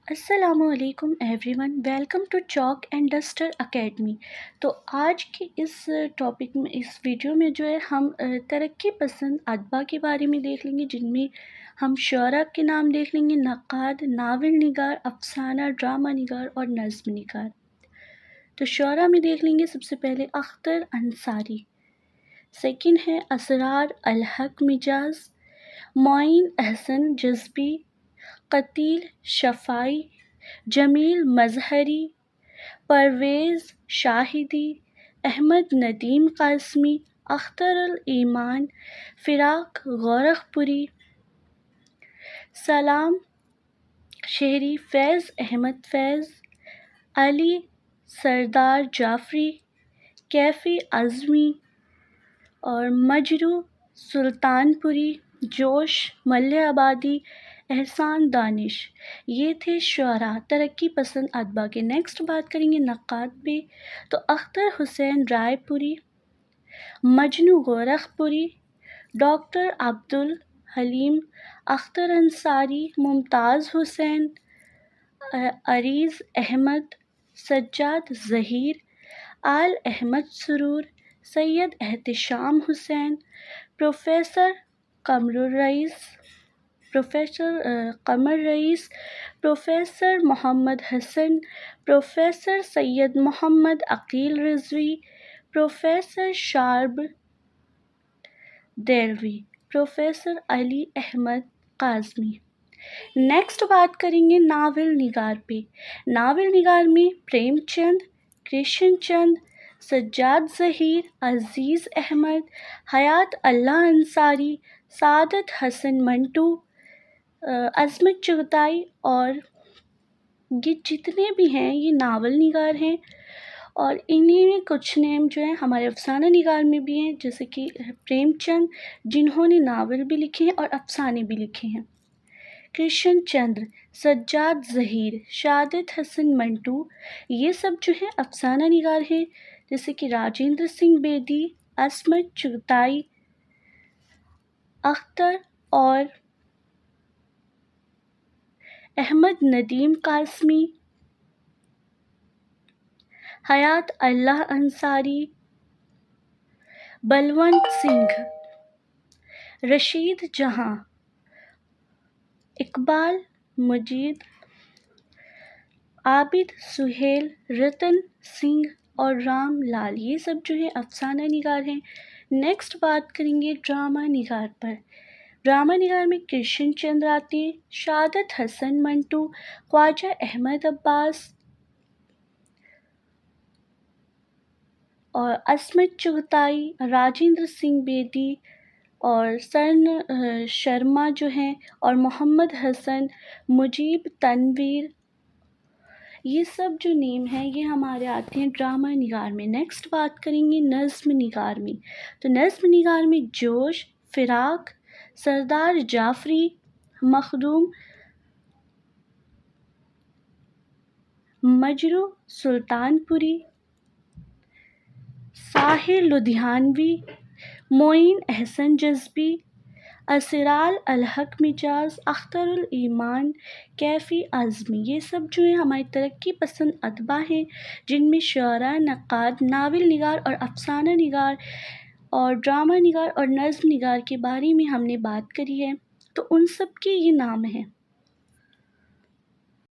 السلام علیکم everyone, welcome to chalk and duster academy. تو آج کی اس ٹاپک میں، اس ویڈیو میں جو ہے ہم ترقی پسند ادبا کے بارے میں دیکھ لیں گے، جن میں ہم شعراء کے نام دیکھ لیں گے: نقاد، ناول نگار، افسانہ، ڈرامہ نگار اور نظم نگار۔ تو شعراء میں دیکھ لیں گے سب سے پہلے اختر انصاری، سیکنڈ ہے اسرار الحق مجاز، معین احسن جذبی، قتیل شفاعی، جمیل مظہری، پرویز شاہدی، احمد ندیم قاسمی، اختر الایمان، فراق گورکھپوری، سلام شہری، فیض احمد فیض، علی سردار جعفری، کیفی اعظمی اور مجروح سلطان پوری، جوش ملیح آبادی، احسان دانش۔ یہ تھے شعراء ترقی پسند ادبا کے۔ نیکسٹ بات کریں گے نقاد پہ، تو اختر حسین رائے پوری، مجنوں گورکھپوری، ڈاکٹر عبدالحلیم اختر انصاری، ممتاز حسین، عریض احمد، سجاد ظہیر، آل احمد سرور، سید احتشام حسین، پروفیسر قمر رئیس، پروفیسر محمد حسن، پروفیسر سید محمد عقیل رضوی، پروفیسر شارب دہلوی، پروفیسر علی احمد قاسمی۔ نیکسٹ بات کریں گے ناول نگار پہ۔ ناول نگار میں پریم چند، کرشن چند، سجاد ظہیر، عزیز احمد، حیات اللہ انصاری، سعادت حسن منٹو، عصمت چغتائی، اور یہ جتنے بھی ہیں یہ ناول نگار ہیں، اور انہی میں کچھ نیم جو ہیں ہمارے افسانہ نگار میں بھی ہیں، جیسے کہ پریم چند، جنہوں نے ناول بھی لکھے ہیں اور افسانے بھی لکھے ہیں، کرشن چندر، سجاد ظہیر، سعادت حسن منٹو، یہ سب جو ہیں افسانہ نگار ہیں، جیسے کہ راجندر سنگھ بیدی، عصمت چغتائی، اختر اور احمد ندیم قاسمی، حیات اللہ انصاری، بلونت سنگھ، رشید جہاں، اقبال مجید، عابد سہیل، رتن سنگھ اور رام لال، یہ سب جو ہیں افسانہ نگار ہیں۔ نیکسٹ بات کریں گے ڈرامہ نگار پر۔ ڈرامہ نگار میں کرشن چندر آتے ہیں، سعادت حسن منٹو، خواجہ احمد عباس اور عصمت چغتائی، راجندر سنگھ بیدی اور سرن شرما جو ہیں، اور محمد حسن، مجیب تنویر، یہ سب جو نیم ہیں یہ ہمارے آتے ہیں ڈرامہ نگار میں۔ نیکسٹ بات کریں گے نظم نگار میں۔ تو نظم نگار میں جوش، فراق، سردار جعفری، مخدوم، مجروح سلطان پوری، ساحر لدھیانوی، معین احسن جذبی، اسرار الحق مجاز، اختر الایمان، کیفی اعظمی، یہ سب جو ہیں ہماری ترقی پسند ادبا ہیں، جن میں شعراء، نقاد، ناول نگار اور افسانہ نگار اور ڈرامہ نگار اور نظم نگار کے بارے میں ہم نے بات کری ہے۔ تو ان سب کے یہ نام ہیں۔